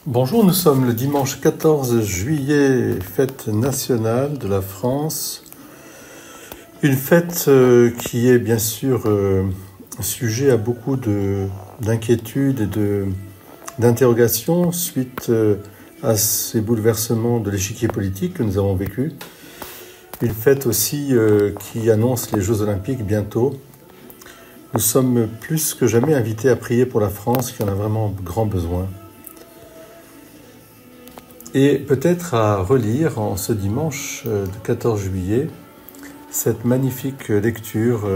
Bonjour, nous sommes le dimanche 14 juillet, fête nationale de la France. Une fête qui est bien sûr sujet à beaucoup d'inquiétudes et d'interrogations suite à ces bouleversements de l'échiquier politique que nous avons vécu. Une fête aussi qui annonce les Jeux Olympiques bientôt. Nous sommes plus que jamais invités à prier pour la France qui en a vraiment grand besoin. Et peut-être à relire en ce dimanche de 14 juillet cette magnifique lecture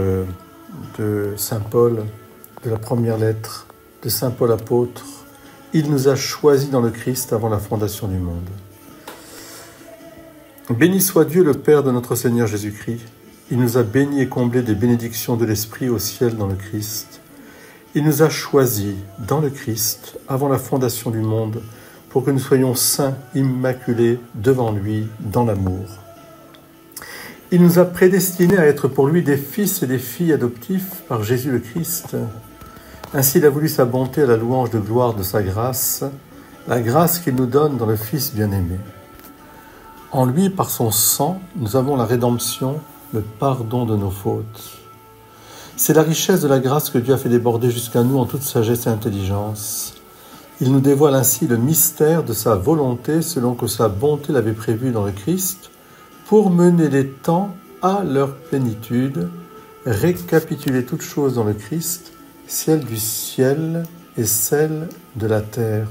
de Saint Paul, de la première lettre de Saint Paul apôtre. Il nous a choisis dans le Christ avant la fondation du monde. Béni soit Dieu le Père de notre Seigneur Jésus-Christ. Il nous a bénis et comblés des bénédictions de l'Esprit au ciel dans le Christ. Il nous a choisis dans le Christ avant la fondation du monde pour que nous soyons saints, immaculés devant lui dans l'amour. Il nous a prédestinés à être pour lui des fils et des filles adoptifs par Jésus le Christ. Ainsi, il a voulu sa bonté à la louange de gloire de sa grâce, la grâce qu'il nous donne dans le Fils bien-aimé. En lui, par son sang, nous avons la rédemption, le pardon de nos fautes. C'est la richesse de la grâce que Dieu a fait déborder jusqu'à nous en toute sagesse et intelligence. Il nous dévoile ainsi le mystère de sa volonté selon que sa bonté l'avait prévu dans le Christ pour mener les temps à leur plénitude, récapituler toutes choses dans le Christ, celle du ciel et celle de la terre.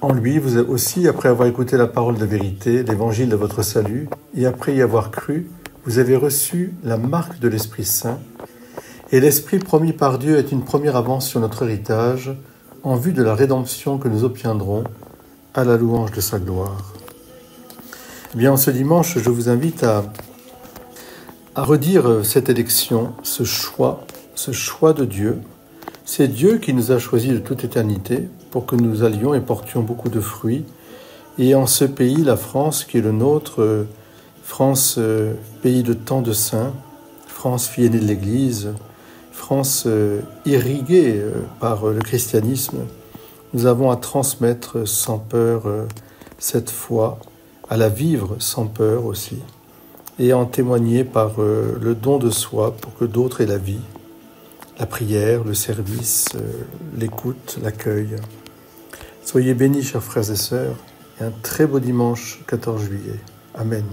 En lui, vous aussi, après avoir écouté la parole de vérité, l'évangile de votre salut, et après y avoir cru, vous avez reçu la marque de l'Esprit Saint, et l'Esprit promis par Dieu est une première avance sur notre héritage, en vue de la rédemption que nous obtiendrons à la louange de sa gloire. Eh bien, ce dimanche, je vous invite à redire cette élection, ce choix de Dieu. C'est Dieu qui nous a choisis de toute éternité pour que nous allions et portions beaucoup de fruits. Et en ce pays, la France, qui est le nôtre, France, pays de tant de saints, France, fille aînée de l'Église, France irriguée par le christianisme, nous avons à transmettre sans peur cette foi, à la vivre sans peur aussi, et à en témoigner par le don de soi pour que d'autres aient la vie, la prière, le service, l'écoute, l'accueil. Soyez bénis, chers frères et sœurs, et un très beau dimanche 14 juillet. Amen.